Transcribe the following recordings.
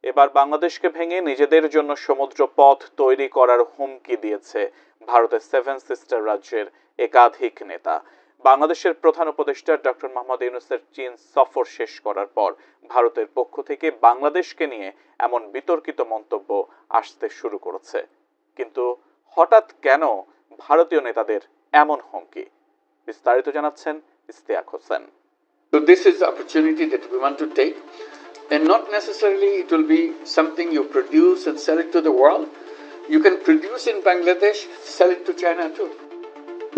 এবার বাংলাদেশকে ভেঙে নিজেদের জন্য সমুদ্র পথ তৈরি করার হুমকি দিয়েছে ভারতের সেভেন সিস্টার রাজ্যের একাধিক নেতা। বাংলাদেশের প্রধান উপদেষ্টা ডক্টর মোহাম্মদ ইউনূসের চীন সফর শেষ করার পর ভারতের পক্ষ থেকে বাংলাদেশকে নিয়ে এমন বিতর্কিত মন্তব্য আসতে শুরু করেছে। কিন্তু হঠাৎ কেন ভারতীয় নেতাদের এমন হুমকি? বিস্তারিত জানাচ্ছেন Istiaq Hossain. So this is the opportunity that we want to take, and not necessarily it will be something you produce and sell it to the world. You can produce in Bangladesh, sell it to China too.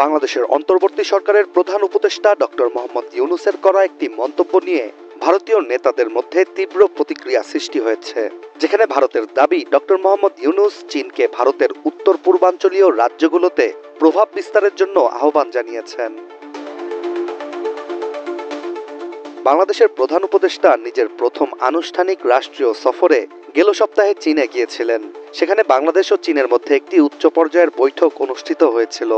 বাংলাদেশের অন্তর্বর্তী সরকারের প্রধান উপদেষ্টা doctor Mohammad ইউনূসের করা একটি মন্তব্য নিয়ে ভারতীয় নেতাদের মধ্যে তীব্র প্রতিক্রিয়া সৃষ্টি হয়েছে, যেখানে ভারতের দাবি ডক্টর মোহাম্মদ ইউনূস চীনকে ভারতের উত্তর পূর্বাঞ্চলীয় রাজ্যগুলোতে প্রভাব বিস্তারের জন্য আহ্বান জানিয়েছেন। বাংলাদেশের প্রধান উপদেষ্টা নিজের প্রথম আনুষ্ঠানিক রাষ্ট্রীয় সফরে গেল সপ্তাহে চীনে গিয়েছিলেন। সেখানে বাংলাদেশ ও চীনের মধ্যে একটি উচ্চ পর্যায়ের বৈঠক অনুষ্ঠিত হয়েছিল।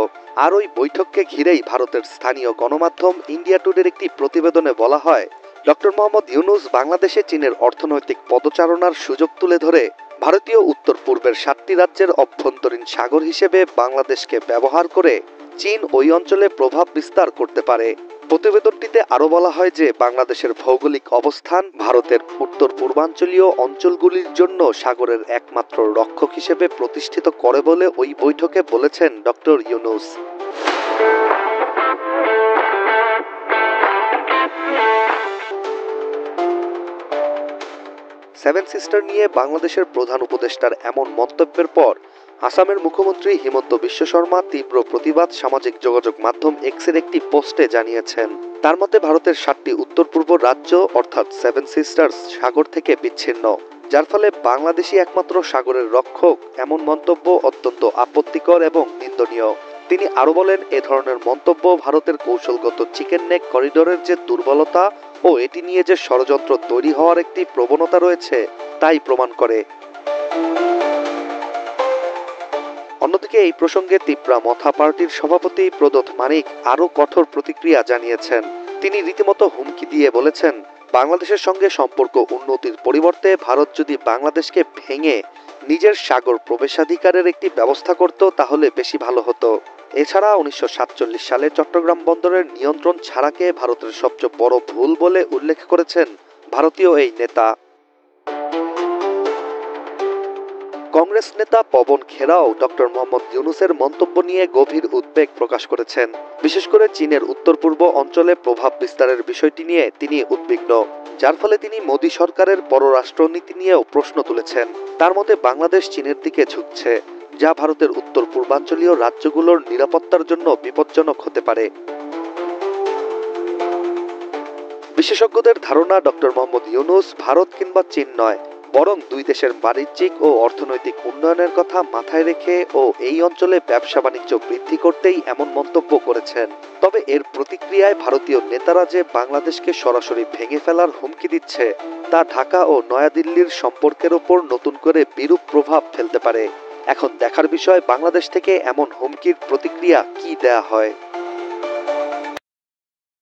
আর ওই বৈঠককে ঘিরেই ভারতের স্থানীয় গণমাধ্যম ইন্ডিয়া টুডের একটি প্রতিবেদনে বলা হয়, ডক্টর মোহাম্মদ ইউনূস বাংলাদেশে চীনের অর্থনৈতিক পদচারণার সুযোগ তুলে ধরে ভারতীয় উত্তর পূর্বের 7টি রাজ্যের অভ্যন্তরীণ সাগর হিসেবে বাংলাদেশকে ব্যবহার করে চীন ওই অঞ্চলে প্রভাব বিস্তার করতে পারে। প্রতিবেদনটিতে আরও বলা হয় যে বাংলাদেশের ভৌগোলিক অবস্থান ভারতের উত্তর পূর্বাঞ্চলীয় অঞ্চলগুলির জন্য সাগরের একমাত্র রক্ষক হিসেবে প্রতিষ্ঠিত করে বলে ওই বৈঠকে বলেছেন ডক্টর ইউনূস। সেভেন সিস্টার নিয়ে বাংলাদেশের প্রধান উপদেষ্টার এমন মন্তব্যের পর আসামের মুখ্যমন্ত্রী হিমন্ত বিশ্ব শর্মা তীব্র প্রতিবাদ সামাজিক যোগাযোগ মাধ্যম এক্সের একটি পোস্টে জানিয়েছেন। তার মতে ভারতের 7টি উত্তর পূর্ব রাজ্য অর্থাৎ সেভেন সিস্টার্স সাগর থেকে বিচ্ছিন্ন, যার ফলে বাংলাদেশই একমাত্র সাগরের রক্ষক। এমন মন্তব্য অত্যন্ত আপত্তিকর এবং নিন্দনীয়। তিনি আরও বলেন, এ ধরনের মন্তব্য ভারতের কৌশলগত চিকেন নেক করিডোরের যে দুর্বলতা ও এটি নিয়ে যে ষড়যন্ত্র তৈরি হওয়ার একটি প্রবণতা রয়েছে তাই প্রমাণ করে। অন্যদিকে এই প্রসঙ্গে তিপ্রা মথা পার্টির সভাপতি প্রদোত মানিক আরও কঠোর প্রতিক্রিয়া জানিয়েছেন। তিনি রীতিমতো হুমকি দিয়ে বলেছেন, বাংলাদেশের সঙ্গে সম্পর্ক উন্নতির পরিবর্তে ভারত যদি বাংলাদেশকে ভেঙে নিজের সাগর প্রবেশাধিকারের একটি ব্যবস্থা করত তাহলে বেশি ভালো হতো। এছাড়া 1947 সালে চট্টগ্রাম বন্দরের নিয়ন্ত্রণ ছাড়াকে ভারতের সবচেয়ে বড় ভুল বলে উল্লেখ করেছেন ভারতীয় এই নেতা। কংগ্রেস নেতা পবন খেরাও ডক্টর মোহাম্মদ ইউনূসের মন্তব্য নিয়ে গভীর উদ্বেগ প্রকাশ করেছেন। বিশেষ করে চীনের উত্তর পূর্ব অঞ্চলে প্রভাব বিস্তারের বিষয়টি নিয়ে তিনি উদ্বিগ্ন, যার ফলে তিনি মোদী সরকারের পররাষ্ট্রনীতি নিয়েও প্রশ্ন তুলেছেন। তার মতে বাংলাদেশ চীনের দিকে ঝুঁকছে, যা ভারতের উত্তর পূর্বাঞ্চলীয় রাজ্যগুলোর নিরাপত্তার জন্য বিপজ্জনক হতে পারে। বিশেষজ্ঞদের ধারণা, ডক্টর মোহাম্মদ ইউনূস ভারত কিংবা চীন নয়, বরং দুই দেশের বাণিজ্যিক ও অর্থনৈতিক উন্নয়নের কথা মাথায় রেখে ও এই অঞ্চলে ব্যবসা বাণিজ্য বৃদ্ধি করতেই এমন মন্তব্য করেছেন। তবে এর প্রতিক্রিয়ায় ভারতীয় নেতারা যে বাংলাদেশকে সরাসরি ভেঙে ফেলার হুমকি দিচ্ছে তা ঢাকা ও নয়াদিল্লির সম্পর্কের ওপর নতুন করে বিরূপ প্রভাব ফেলতে পারে। এখন দেখার বিষয় বাংলাদেশ থেকে এমন হুমকির প্রতিক্রিয়া কি দেয়া হয়।